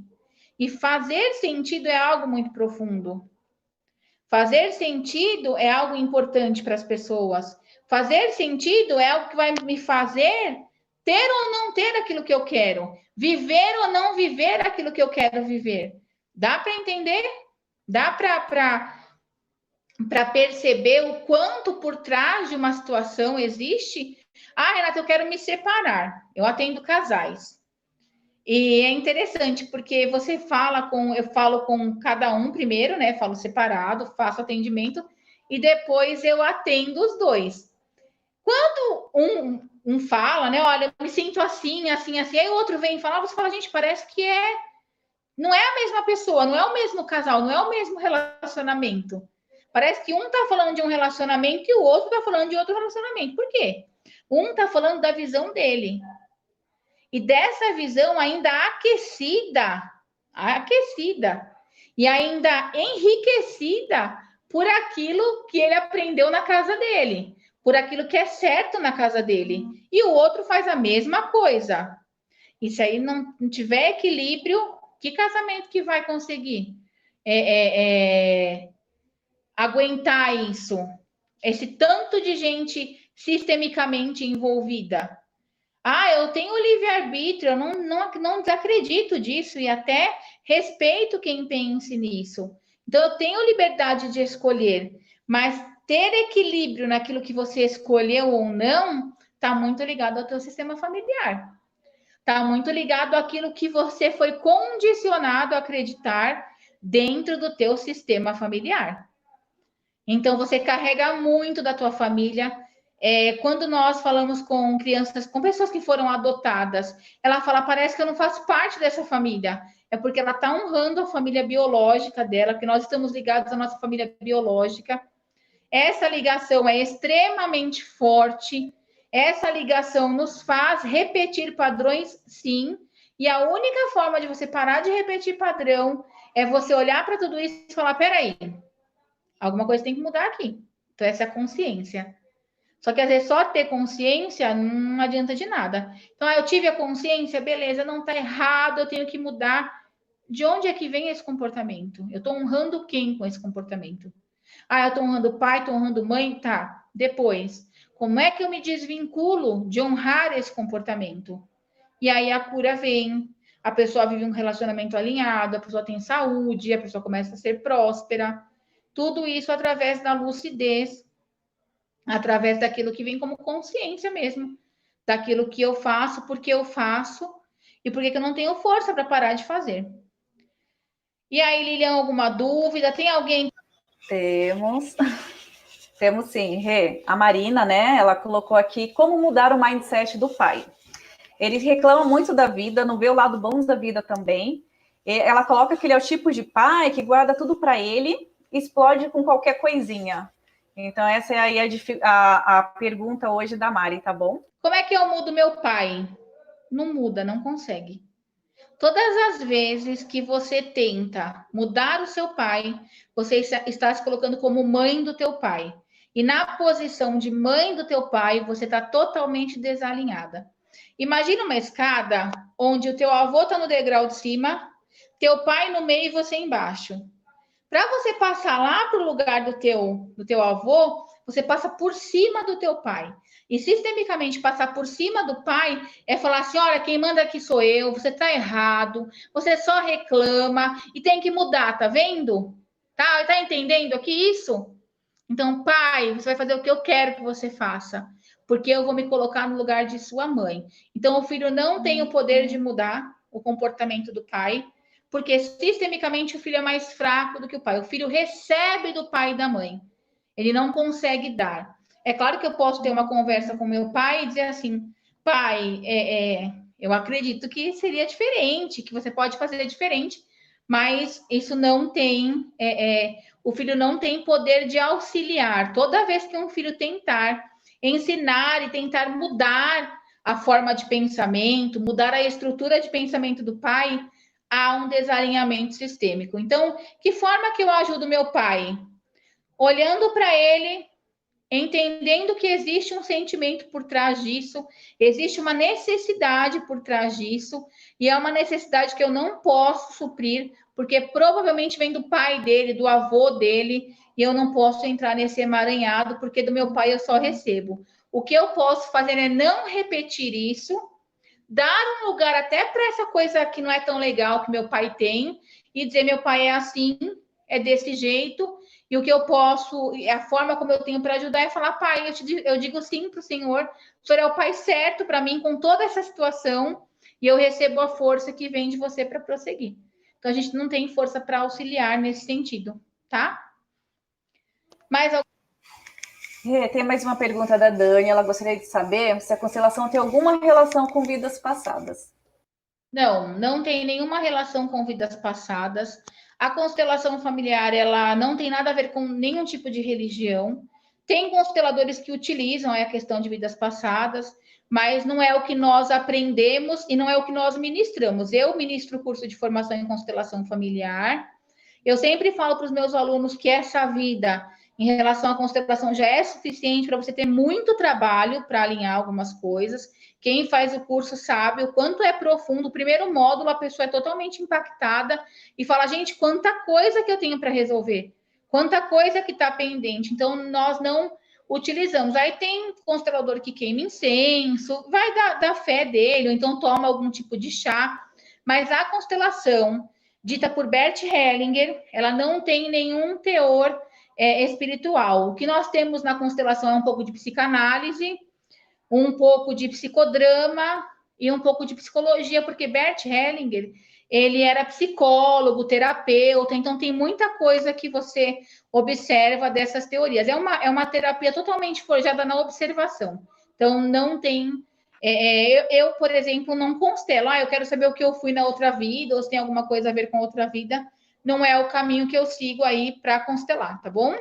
E fazer sentido é algo muito profundo. Fazer sentido é algo importante para as pessoas. Fazer sentido é algo que vai me fazer ter ou não ter aquilo que eu quero. Viver ou não viver aquilo que eu quero viver. Dá para entender? Dá para perceber o quanto por trás de uma situação existe? Ah, Renata, eu quero me separar. Eu atendo casais. E é interessante, porque você eu falo com cada um primeiro, né? Falo separado, faço atendimento, e depois eu atendo os dois. Quando um fala, né? Olha, eu me sinto assim, assim, assim, aí o outro vem falar, você fala, gente, parece que não é a mesma pessoa, não é o mesmo casal, não é o mesmo relacionamento. Parece que um tá falando de um relacionamento e o outro tá falando de outro relacionamento. Por quê? Um tá falando da visão dele. E dessa visão ainda aquecida e ainda enriquecida por aquilo que ele aprendeu na casa dele, por aquilo que é certo na casa dele. E o outro faz a mesma coisa. E se aí não tiver equilíbrio, que casamento que vai conseguir aguentar isso? Esse tanto de gente sistemicamente envolvida. Ah, eu tenho livre-arbítrio, eu não desacredito disso e até respeito quem pense nisso. Então, eu tenho liberdade de escolher, mas ter equilíbrio naquilo que você escolheu ou não está muito ligado ao teu sistema familiar. Está muito ligado àquilo que você foi condicionado a acreditar dentro do teu sistema familiar. Então, você carrega muito da tua família. Quando nós falamos com crianças, com pessoas que foram adotadas, ela fala, parece que eu não faço parte dessa família. É porque ela está honrando a família biológica dela, que nós estamos ligados à nossa família biológica. Essa ligação é extremamente forte, Essa ligação nos faz repetir padrões, sim, e a única forma de você parar de repetir padrão é você olhar para tudo isso e falar: peraí, alguma coisa tem que mudar aqui. Então, essa é a consciência. Só que às vezes só ter consciência não adianta de nada. Então, eu tive a consciência, beleza, não está errado, eu tenho que mudar. De onde é que vem esse comportamento? Eu estou honrando quem com esse comportamento? Eu estou honrando o pai, estou honrando mãe, tá. Depois, como é que eu me desvinculo de honrar esse comportamento? E aí a cura vem, a pessoa vive um relacionamento alinhado, a pessoa tem saúde, a pessoa começa a ser próspera. Tudo isso através da lucidez, através daquilo que vem como consciência mesmo, daquilo que eu faço, porque eu faço e porque eu não tenho força para parar de fazer. E aí, Lilian, alguma dúvida? Tem alguém? Temos. Temos sim, Rê. A Marina, né? Ela colocou aqui como mudar o mindset do pai. Ele reclama muito da vida, não vê o lado bom da vida também. Ela coloca que ele é o tipo de pai que guarda tudo para ele, explode com qualquer coisinha. Então, essa é aí a pergunta hoje da Mari, tá bom? Como é que eu mudo meu pai? Não muda, não consegue. Todas as vezes que você tenta mudar o seu pai, você está se colocando como mãe do teu pai. E na posição de mãe do teu pai, você está totalmente desalinhada. Imagina uma escada onde o teu avô está no degrau de cima, teu pai no meio e você embaixo. Para você passar lá para o lugar do teu avô, você passa por cima do teu pai. E sistemicamente passar por cima do pai é falar assim: olha, quem manda aqui sou eu, você está errado, você só reclama e tem que mudar, tá vendo? Tá entendendo aqui isso? Então, pai, você vai fazer o que eu quero que você faça, porque eu vou me colocar no lugar de sua mãe. Então, o filho não tem o poder de mudar o comportamento do pai, porque sistemicamente o filho é mais fraco do que o pai. O filho recebe do pai e da mãe, ele não consegue dar. É claro que eu posso ter uma conversa com meu pai e dizer assim: pai, eu acredito que seria diferente, que você pode fazer diferente, mas isso não tem. O filho não tem poder de auxiliar. Toda vez que um filho tentar ensinar e tentar mudar a forma de pensamento, mudar a estrutura de pensamento do pai, há um desalinhamento sistêmico. Então, que forma que eu ajudo meu pai? Olhando para ele, entendendo que existe um sentimento por trás disso, existe uma necessidade por trás disso, e é uma necessidade que eu não posso suprir, porque provavelmente vem do pai dele, do avô dele, e eu não posso entrar nesse emaranhado, porque do meu pai eu só recebo. O que eu posso fazer é não repetir isso, dar um lugar até para essa coisa que não é tão legal que meu pai tem, e dizer: meu pai é assim, é desse jeito, e o que eu posso, a forma como eu tenho para ajudar é falar: pai, eu digo sim para o senhor é o pai certo para mim com toda essa situação, e eu recebo a força que vem de você para prosseguir. Então, a gente não tem força para auxiliar nesse sentido, tá? Mais Tem mais uma pergunta da Dani. Ela gostaria de saber se a constelação tem alguma relação com vidas passadas. Não tem nenhuma relação com vidas passadas. A constelação familiar, ela não tem nada a ver com nenhum tipo de religião. Tem consteladores que utilizam a questão de vidas passadas, mas não é o que nós aprendemos e não é o que nós ministramos. Eu ministro o curso de formação em constelação familiar. Eu sempre falo para os meus alunos que essa vida, em relação à constelação, já é suficiente para você ter muito trabalho para alinhar algumas coisas. Quem faz o curso sabe o quanto é profundo. O primeiro módulo, a pessoa é totalmente impactada e fala: gente, quanta coisa que eu tenho para resolver, quanta coisa que está pendente. Então, nós não utilizamos. Aí tem constelador que queima incenso, vai da fé dele, ou então toma algum tipo de chá. Mas a constelação, dita por Bert Hellinger, ela não tem nenhum teor espiritual. O que nós temos na constelação é um pouco de psicanálise, um pouco de psicodrama e um pouco de psicologia, porque Bert Hellinger, ele era psicólogo, terapeuta, então tem muita coisa que você observa dessas teorias. É uma terapia totalmente forjada na observação. Então, não tem... eu, por exemplo, não constelo. Eu quero saber o que eu fui na outra vida, ou se tem alguma coisa a ver com outra vida. Não é o caminho que eu sigo aí para constelar, tá bom?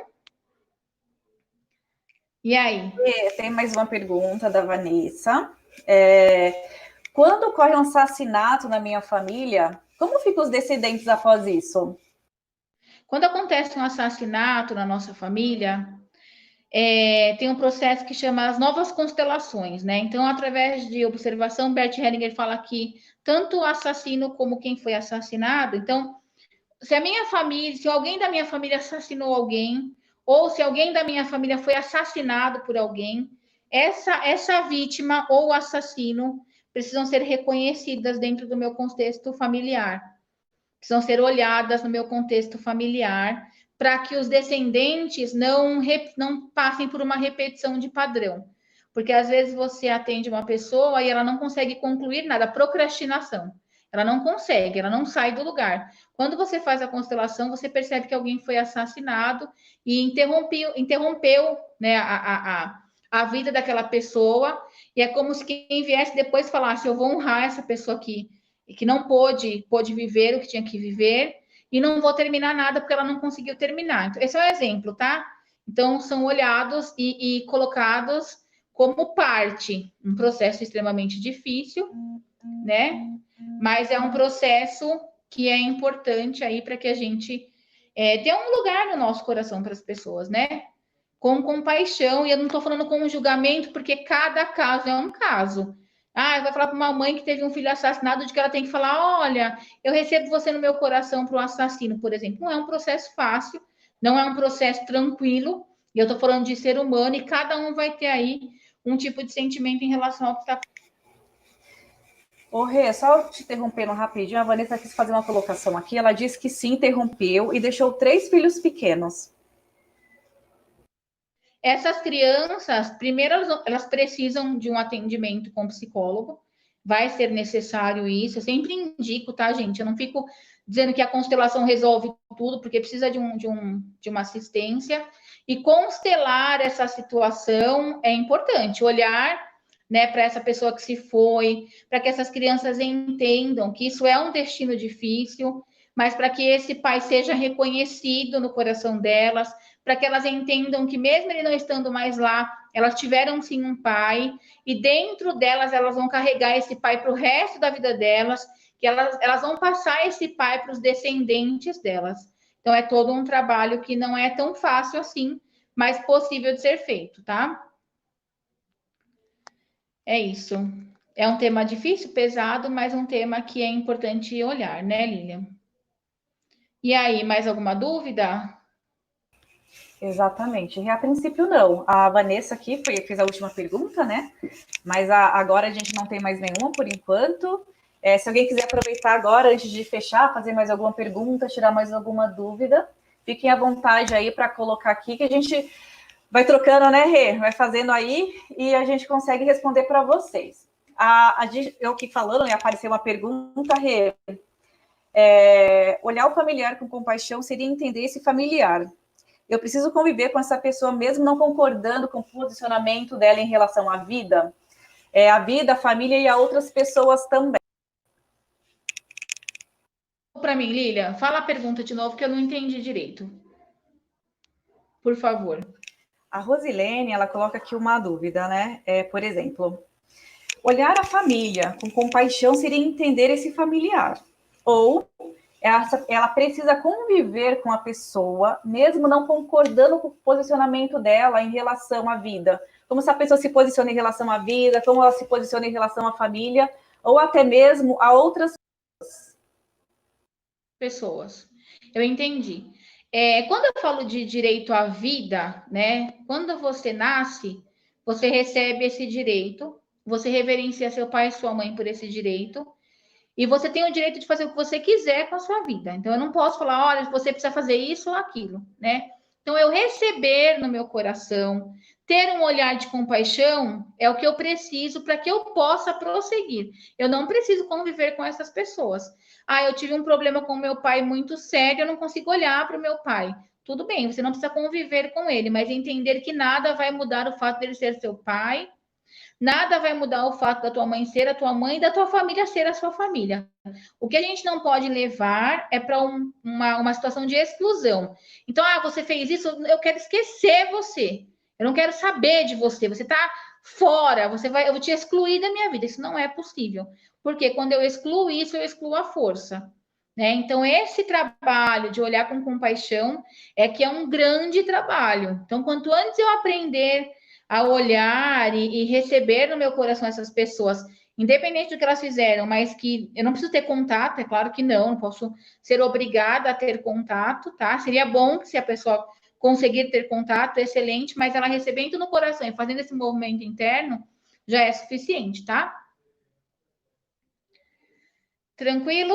E aí? Tem mais uma pergunta da Vanessa. Quando ocorre um assassinato na minha família, como ficam os descendentes após isso? Quando acontece um assassinato na nossa família, tem um processo que chama as novas constelações, né? Então, através de observação, Bert Hellinger fala que tanto o assassino como quem foi assassinado. Então, se a minha família, se alguém da minha família assassinou alguém, ou se alguém da minha família foi assassinado por alguém, essa vítima ou assassino precisam ser reconhecidas dentro do meu contexto familiar, precisam ser olhadas no meu contexto familiar, para que os descendentes não passem por uma repetição de padrão. Porque às vezes você atende uma pessoa e ela não consegue concluir nada, procrastinação. Ela não consegue, ela não sai do lugar. Quando você faz a constelação, você percebe que alguém foi assassinado e interrompeu né, a vida daquela pessoa. E é como se quem viesse depois falasse: eu vou honrar essa pessoa aqui, que não pôde viver o que tinha que viver, e não vou terminar nada porque ela não conseguiu terminar. Então, esse é o exemplo, tá? Então, são olhados e colocados como parte, um processo extremamente difícil, né? Mas é um processo que é importante aí para que a gente dê um lugar no nosso coração para as pessoas, né? Com compaixão, e eu não estou falando com um julgamento, porque cada caso é um caso. Ah, vai falar para uma mãe que teve um filho assassinado, de que ela tem que falar: olha, eu recebo você no meu coração para o assassino, por exemplo. Não é um processo fácil, não é um processo tranquilo, e eu estou falando de ser humano, e cada um vai ter aí um tipo de sentimento em relação ao que está. Ô, Rê, só te interrompendo rapidinho, a Vanessa quis fazer uma colocação aqui. Ela disse que sim, interrompeu e deixou 3 filhos pequenos. Essas crianças, primeiro, elas precisam de um atendimento com psicólogo, vai ser necessário isso. Eu sempre indico, tá, gente? Eu não fico dizendo que a constelação resolve tudo, porque precisa de uma assistência. E constelar essa situação é importante, olhar né, para essa pessoa que se foi, para que essas crianças entendam que isso é um destino difícil, mas para que esse pai seja reconhecido no coração delas, para que elas entendam que mesmo ele não estando mais lá, elas tiveram sim um pai, e dentro delas elas vão carregar esse pai para o resto da vida delas, que elas vão passar esse pai para os descendentes delas. Então é todo um trabalho que não é tão fácil assim, mas possível de ser feito, tá? É isso. É um tema difícil, pesado, mas um tema que é importante olhar, né, Lilian? E aí, mais alguma dúvida? Exatamente. E a princípio, não. A Vanessa aqui fez a última pergunta, né? Mas agora a gente não tem mais nenhuma por enquanto. Se alguém quiser aproveitar agora, antes de fechar, fazer mais alguma pergunta, tirar mais alguma dúvida, fiquem à vontade aí para colocar aqui, que a gente vai trocando, né, Rê? Vai fazendo aí e a gente consegue responder para vocês. Eu aqui falando, né, apareceu uma pergunta, Rê. Olhar o familiar com compaixão seria entender esse familiar. Eu preciso conviver com essa pessoa mesmo não concordando com o posicionamento dela em relação à vida, a vida, a família e a outras pessoas também. Para mim, Lilian, fala a pergunta de novo que eu não entendi direito. Por favor. A Rosilene, ela coloca aqui uma dúvida, né? Por exemplo, olhar a família com compaixão seria entender esse familiar. Ou ela precisa conviver com a pessoa, mesmo não concordando com o posicionamento dela em relação à vida. Como essa pessoa se posiciona em relação à vida, como ela se posiciona em relação à família, ou até mesmo a outras pessoas. Eu entendi. Quando eu falo de direito à vida, né? Quando você nasce, você recebe esse direito, você reverencia seu pai e sua mãe por esse direito, e você tem o direito de fazer o que você quiser com a sua vida. Então, eu não posso falar: olha, você precisa fazer isso ou aquilo, né? Então, eu receber no meu coração, ter um olhar de compaixão, é o que eu preciso para que eu possa prosseguir. Eu não preciso conviver com essas pessoas. Ah, eu tive um problema com meu pai muito sério, eu não consigo olhar para o meu pai. Tudo bem, você não precisa conviver com ele, mas entender que nada vai mudar o fato dele ser seu pai, nada vai mudar o fato da tua mãe ser a tua mãe e da tua família ser a sua família. O que a gente não pode levar é para uma situação de exclusão. Então, você fez isso, eu quero esquecer você. Eu não quero saber de você. Você está fora. Eu vou te excluir da minha vida. Isso não é possível. Porque quando eu excluo isso, eu excluo a força. Né? Então, esse trabalho de olhar com compaixão é que é um grande trabalho. Então, quanto antes eu aprender a olhar e receber no meu coração essas pessoas, independente do que elas fizeram, mas que eu não preciso ter contato, é claro que não posso ser obrigada a ter contato, tá? Seria bom se a pessoa conseguir ter contato, excelente, mas ela recebendo no coração e fazendo esse movimento interno já é suficiente, tá? Tranquilo?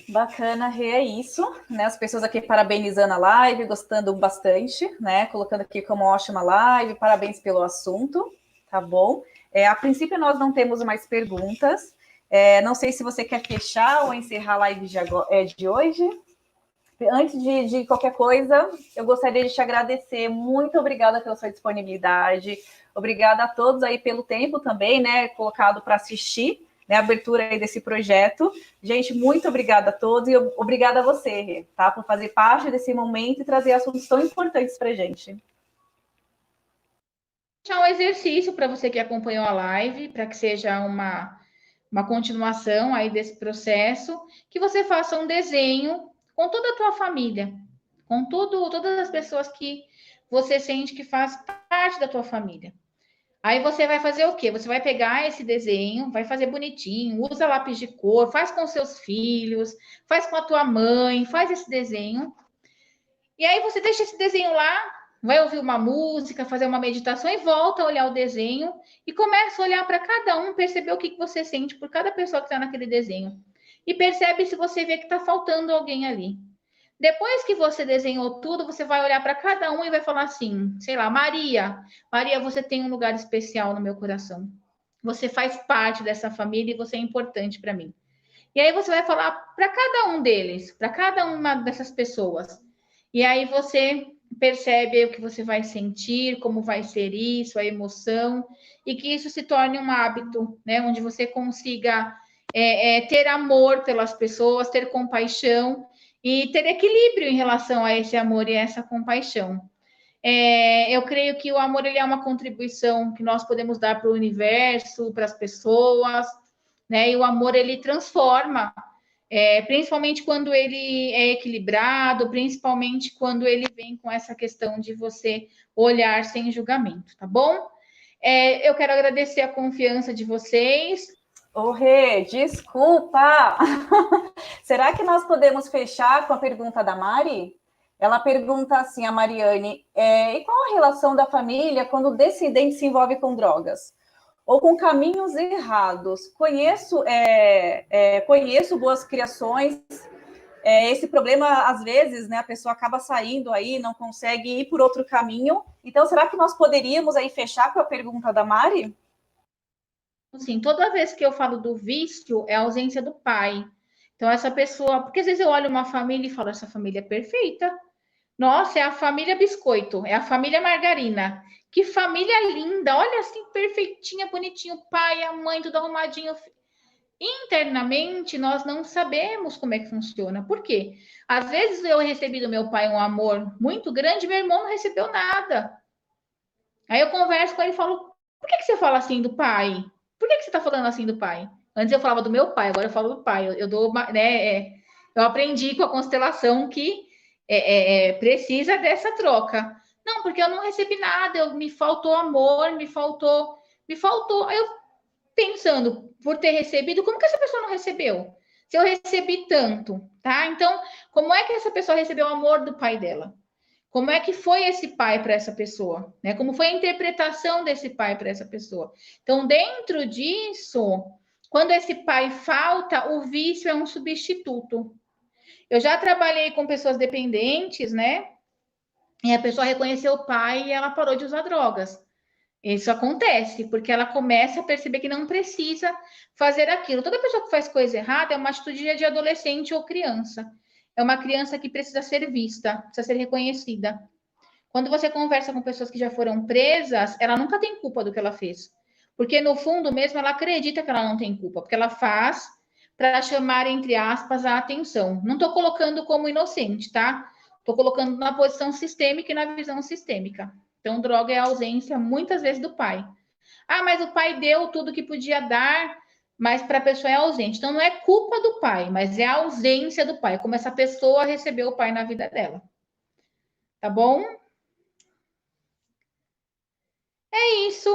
Bacana, Rê, é isso, né? As pessoas aqui parabenizando a live, gostando bastante, né? Colocando aqui como ótima live, parabéns pelo assunto, tá bom? A princípio, nós não temos mais perguntas. Não sei se você quer fechar ou encerrar a live de hoje. Antes de qualquer coisa, eu gostaria de te agradecer. Muito obrigada pela sua disponibilidade. Obrigada a todos aí pelo tempo também, né? Colocado para assistir, né, a abertura aí desse projeto. Gente, muito obrigada a todos e obrigada a você, tá? Por fazer parte desse momento e trazer assuntos tão importantes para a gente. Deixar um exercício para você que acompanhou a live, para que seja uma continuação aí desse processo, que você faça um desenho com toda a tua família, com todas as pessoas que você sente que faz parte da tua família. Aí você vai fazer o quê? Você vai pegar esse desenho, vai fazer bonitinho, usa lápis de cor, faz com seus filhos, faz com a tua mãe, faz esse desenho. E aí você deixa esse desenho lá, vai ouvir uma música, fazer uma meditação e volta a olhar o desenho e começa a olhar para cada um, perceber o que você sente por cada pessoa que está naquele desenho. E percebe se você vê que está faltando alguém ali. Depois que você desenhou tudo, você vai olhar para cada um e vai falar assim, sei lá, Maria, você tem um lugar especial no meu coração. Você faz parte dessa família e você é importante para mim. E aí você vai falar para cada um deles, para cada uma dessas pessoas. E aí você percebe o que você vai sentir, como vai ser isso, a emoção, e que isso se torne um hábito, né? Onde você consiga ter amor pelas pessoas, ter compaixão e ter equilíbrio em relação a esse amor e a essa compaixão. Eu creio que o amor ele é uma contribuição que nós podemos dar para o universo, para as pessoas, né? E o amor ele transforma, principalmente quando ele é equilibrado, principalmente quando ele vem com essa questão de você olhar sem julgamento, tá bom? Eu quero agradecer a confiança de vocês. Ô, Rê, desculpa! Será que nós podemos fechar com a pergunta da Mari? Ela pergunta assim, a Mariane, e qual a relação da família quando o descendente se envolve com drogas? Ou com caminhos errados? Conheço boas criações, esse problema, às vezes, né, a pessoa acaba saindo aí, não consegue ir por outro caminho. Então, será que nós poderíamos aí fechar com a pergunta da Mari? Assim, toda vez que eu falo do vício, é a ausência do pai. Então, essa pessoa, porque às vezes eu olho uma família e falo, essa família é perfeita. Nossa, é a família biscoito, é a família margarina. Que família linda, olha assim, perfeitinha, bonitinho, o pai, a mãe, tudo arrumadinho. Internamente, nós não sabemos como é que funciona. Por quê? Às vezes eu recebi do meu pai um amor muito grande, meu irmão não recebeu nada. Aí eu converso com ele e falo, por que você fala assim do pai? Por que você está falando assim do pai? Antes eu falava do meu pai, agora eu falo do pai. Eu dou, né, eu aprendi com a constelação que precisa dessa troca. Não, porque eu não recebi nada, me faltou amor, me faltou. Aí eu pensando, por ter recebido, como que essa pessoa não recebeu? Se eu recebi tanto, tá? Então, como é que essa pessoa recebeu o amor do pai dela? Como é que foi esse pai para essa pessoa? Né? Como foi a interpretação desse pai para essa pessoa? Então, dentro disso, quando esse pai falta, o vício é um substituto. Eu já trabalhei com pessoas dependentes, né? E a pessoa reconheceu o pai e ela parou de usar drogas. Isso acontece, porque ela começa a perceber que não precisa fazer aquilo. Toda pessoa que faz coisa errada é uma atitude de adolescente ou criança. É uma criança que precisa ser vista, precisa ser reconhecida. Quando você conversa com pessoas que já foram presas, ela nunca tem culpa do que ela fez. Porque no fundo mesmo ela acredita que ela não tem culpa, porque ela faz para chamar, entre aspas, a atenção. Não estou colocando como inocente, tá? Estou colocando na posição sistêmica e na visão sistêmica. Então, droga é a ausência, muitas vezes, do pai. Ah, mas o pai deu tudo que podia dar, mas para a pessoa é ausente. Então, não é culpa do pai, mas é a ausência do pai, como essa pessoa recebeu o pai na vida dela. Tá bom? É isso.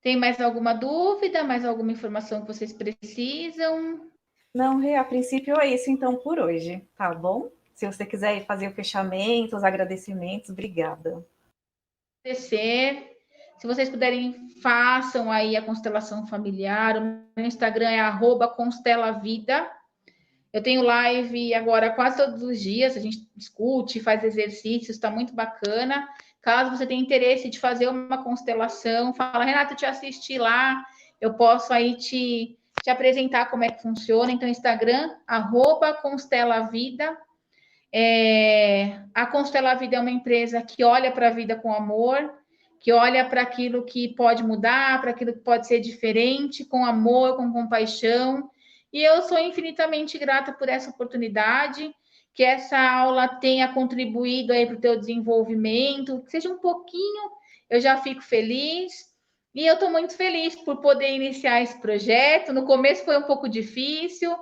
Tem mais alguma dúvida, mais alguma informação que vocês precisam? Não, Rê, a princípio é isso então por hoje, tá bom? Se você quiser fazer o fechamento, os agradecimentos, obrigada. Agradecer. Se vocês puderem, façam aí a constelação familiar. O meu Instagram é @constelavida. Eu tenho live agora quase todos os dias, a gente discute, faz exercícios, está muito bacana. Caso você tenha interesse de fazer uma constelação, fala, Renata, eu te assisti lá, eu posso aí te apresentar como é que funciona. Então, Instagram, @constelavida. A Constela Vida é uma empresa que olha para a vida com amor, que olha para aquilo que pode mudar, para aquilo que pode ser diferente, com amor, com compaixão. E eu sou infinitamente grata por essa oportunidade, que essa aula tenha contribuído aí para o teu desenvolvimento, que seja um pouquinho, eu já fico feliz. E eu estou muito feliz por poder iniciar esse projeto. No começo foi um pouco difícil,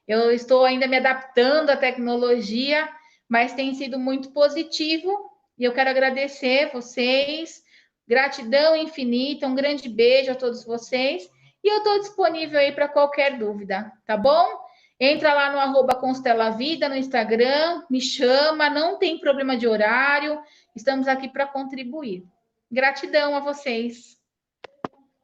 eu estou ainda me adaptando à tecnologia, mas tem sido muito positivo e eu quero agradecer vocês, gratidão infinita, um grande beijo a todos vocês e eu estou disponível aí para qualquer dúvida, tá bom? Entra lá no @constelavida no Instagram, me chama, não tem problema de horário, estamos aqui para contribuir. Gratidão a vocês.